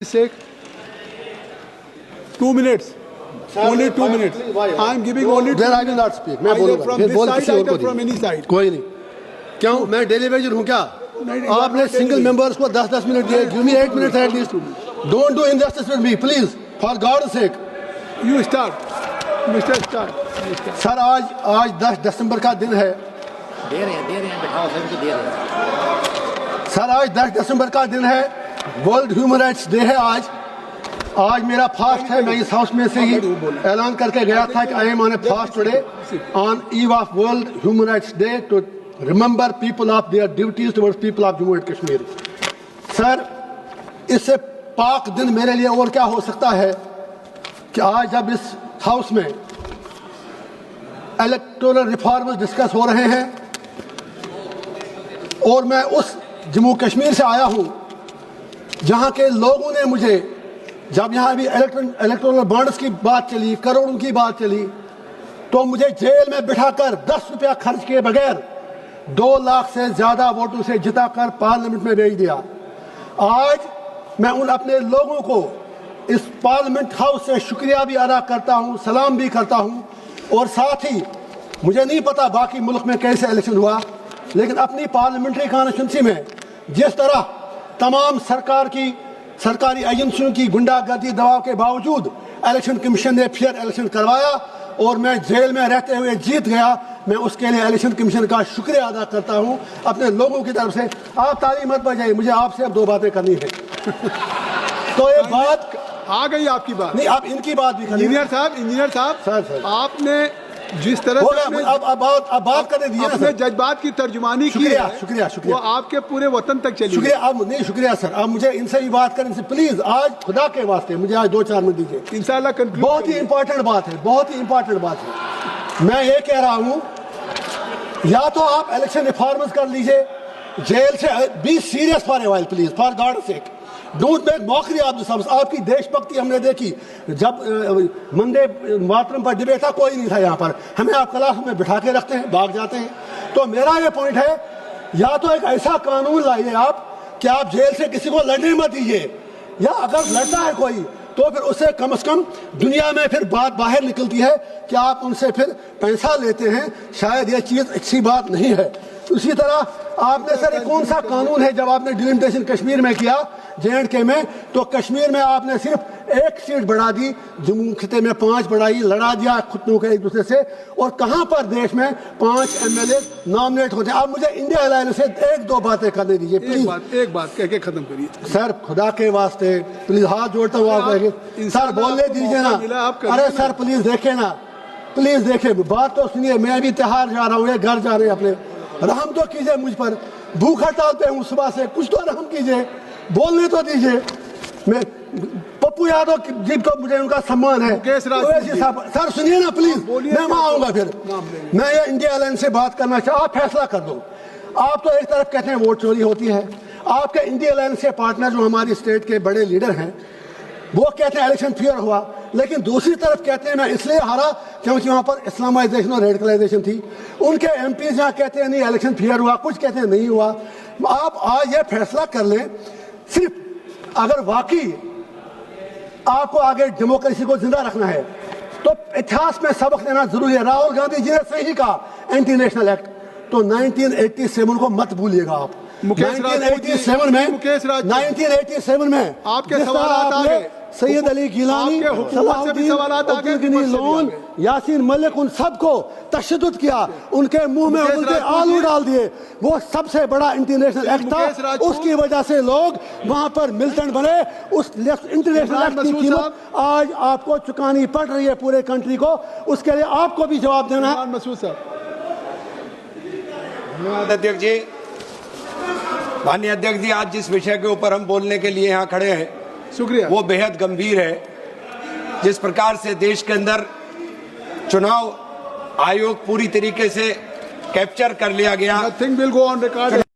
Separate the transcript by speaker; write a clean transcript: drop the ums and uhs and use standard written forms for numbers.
Speaker 1: Sake 2 minutes. Only 2 minutes. I am giving only 2
Speaker 2: Then I will not speak. मैं बोलूँगा
Speaker 1: from this side, either from any side.
Speaker 2: कोई नहीं. क्यों मैं daily Vaser हूँ क्या? आपने सिंगल मेंबर्स को 10-10 मिनट दिए. Give me 8 minutes at least. Don't do injustice with me, please. For God's sake.
Speaker 1: You start, Mr. Start.
Speaker 2: Sir आज 10 दिसंबर का दिन है.
Speaker 3: दे रहे हैं बिठाओ सभी को दे रहे हैं.
Speaker 2: सर आज 10 दिसंबर का दिन है. वर्ल्ड ह्यूमन राइट्स डे है आज मेरा फास्ट है. मैं इस हाउस में से ही ऐलान करके गया था कि I am on a fast today on eve of world human rights day to remember people of their duties towards people of Jammu and Kashmir. Sir इससे पाक दिन मेरे लिए और क्या हो सकता है कि आज जब इस हाउस में इलेक्टोरल रिफॉर्म्स डिस्कस हो रहे हैं और मैं उस जम्मू कश्मीर से आया हूं जहां के लोगों ने मुझे, जब यहां अभी इलेक्टोरल बॉन्ड्स की बात चली, करोड़ों की बात चली, तो मुझे जेल में बिठाकर 10 रुपया खर्च किए बगैर 2 लाख से ज्यादा वोटों से जिताकर पार्लियामेंट में भेज दिया. आज मैं उन अपने लोगों को इस पार्लियामेंट हाउस से शुक्रिया भी अदा करता हूं, सलाम भी करता हूं. और साथ ही मुझे नहीं पता बाकी मुल्क में कैसे इलेक्शन हुआ, लेकिन अपनी पार्लियामेंट्री कॉन्स्टिट्यूंसी में जिस तरह तमाम सरकारी एजेंसियों की गुंडागर्दी दबाव के बावजूद इलेक्शन कमीशन ने फेयर इलेक्शन करवाया और मैं जेल में रहते हुए जीत गया, मैं उसके लिए इलेक्शन कमीशन का शुक्रिया अदा करता हूं अपने लोगों की तरफ से. आप ताली मत बजाइए, मुझे आपसे अब 2 बातें करनी है. तो ये बात
Speaker 1: आ गई आपकी बात.
Speaker 2: नहीं, आप इनकी बात भी करिए.
Speaker 1: इंजीनियर साहब
Speaker 2: सर
Speaker 1: आपने जिस तरह से
Speaker 2: अब बात करने दीजिए
Speaker 1: अपने जज्बात की तर्जुमानी की है,
Speaker 2: शुक्रिया
Speaker 1: वो आपके पूरे वतन तक चली.
Speaker 2: शुक्रिया. अब नहीं, शुक्रिया सर. अब मुझे इनसे भी बात करने से प्लीज आज खुदा के वास्ते मुझे आज 2-4 मिनट दीजिए.
Speaker 1: इंशाल्लाह कंक्लूड.
Speaker 2: बहुत ही इंपॉर्टेंट बात है, बहुत ही इंपॉर्टेंट बात है. मैं ये कह रहा हूं या तो आप इलेक्शन रिफॉर्म्स कर लीजिए, जेल से be serious for a while please, for God sake. Don't make mockery of this. आपकी देशभक्ति हमने देखी जब वंदे मातरम पर डिबेट था, कोई नहीं था यहाँ पर. हमें आप क्लास में बिठा के रखते हैं, भाग जाते हैं. तो मेरा ये पॉइंट है, या तो एक ऐसा कानून लाइए आप कि आप जेल से किसी को लड़ने मत दीजिए, या अगर लड़ता है कोई तो फिर उससे कम से कम दुनिया में फिर बात बाहर निकलती है कि आप उनसे फिर पैसा लेते हैं. शायद ये चीज़ अच्छी बात नहीं है. उसी तरह आपने सर कौन सा कानून है, जब आपने डिलिमिटेशन कश्मीर में किया J&K में, तो कश्मीर में आपने सिर्फ 1 सीट बढ़ा दी, जम्मू खिते में 5 बढ़ाई, लड़ा दिया खुद के एक दूसरे से. और कहां पर देश में 5 MLA नॉमिनेट होते हैं. आप मुझे इंडिया अलायंस से 1-2 बातें करने दीजिए प्लीज.
Speaker 1: एक बात कह के खत्म करिए
Speaker 2: सर, खुदा के वास्ते प्लीज हाथ जोड़ता हूँ. आप सर बोलने दीजिए ना. अरे सर प्लीज देखे ना, प्लीज देखे, बात तो सुनिए. मैं भी त्योहार जा रहा हूँ, ये घर जा रहे हैं अपने. रहम तो कीजिए मुझ पर. भूख हड़ताल पे हूँ सुबह से, कुछ तो रहम कीजिए, बोलने तो दीजिए. मैं पप्पू यादव जी को मुझे उनका सम्मान है. सर सुनिए ना प्लीज, मैं वहां आऊंगा. फिर मैं ये इंडिया अलायंस से बात करना चाहूँ. आप फैसला कर दो. आप तो एक तरफ कहते हैं वोट चोरी होती है, आपके इंडिया अलायंस के पार्टनर जो हमारी स्टेट के बड़े लीडर हैं वो कहते हैं इलेक्शन फेयर हुआ, लेकिन दूसरी तरफ कहते हैं मैं इसलिए हारा क्योंकि वहां पर इस्लामाइजेशन और रेडिकलाइजेशन थी. उनके एमपी जहां कहते हैं नहीं इलेक्शन फेयर हुआ, कुछ कहते हैं नहीं हुआ. आप आज ये फैसला कर लें, सिर्फ अगर वाकई आपको आगे डेमोक्रेसी को जिंदा रखना है तो इतिहास में सबक लेना जरूरी है. राहुल गांधी जी ने सही कहा एंटी नेशनल एक्ट, तो 1987 को मत भूलिएगा आप. 1987 में
Speaker 1: आपके सवाल आ गए.
Speaker 2: सैयद अली गिलानी, लोन, यासीन मलिक, उन सबको तशद्दुद किया, उनके मुंह में उनके आलू डाल दिए. वो सबसे बड़ा इंटरनेशनल एक्ट था, उसकी वजह से लोग वहां पर मिलिटेंट बने. उस इंटरनेशनल एक्ट की कीमत आज आपको चुकानी पड़ रही है पूरे कंट्री को. उसके लिए आपको भी जवाब देना है.
Speaker 1: मसूद साहब.
Speaker 4: धन्यवाद अध्यक्ष जी. माननीय अध्यक्ष जी, आज जिस विषय के ऊपर हम बोलने के लिए यहाँ खड़े हैं,
Speaker 1: शुक्रिया,
Speaker 4: वो बेहद गंभीर है. जिस प्रकार से देश के अंदर चुनाव आयोग पूरी तरीके से कैप्चर कर लिया गया.
Speaker 1: Nothing will go on record.